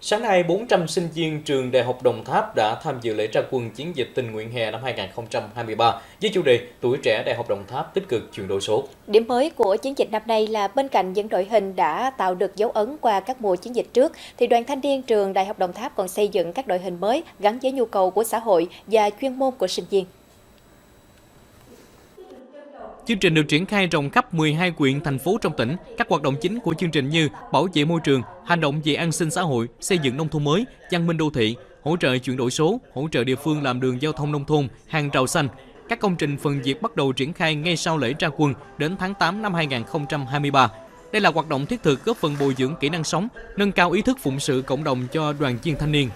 Sáng nay, 400 sinh viên trường Đại học Đồng Tháp đã tham dự lễ ra quân chiến dịch tình nguyện hè năm 2023 với chủ đề Tuổi trẻ Đại học Đồng Tháp tích cực chuyển đổi số. Điểm mới của chiến dịch năm nay là bên cạnh những đội hình đã tạo được dấu ấn qua các mùa chiến dịch trước, thì Đoàn Thanh niên trường Đại học Đồng Tháp còn xây dựng các đội hình mới gắn với nhu cầu của xã hội và chuyên môn của sinh viên. Chương trình được triển khai rộng khắp 12 huyện, thành phố trong tỉnh. Các hoạt động chính của chương trình như bảo vệ môi trường, hành động về an sinh xã hội, xây dựng nông thôn mới, văn minh đô thị, hỗ trợ chuyển đổi số, hỗ trợ địa phương làm đường giao thông nông thôn, hàng rào xanh. Các công trình phần việc bắt đầu triển khai ngay sau lễ ra quân đến tháng 8 năm 2023. Đây là hoạt động thiết thực góp phần bồi dưỡng kỹ năng sống, nâng cao ý thức phụng sự cộng đồng cho đoàn viên thanh niên.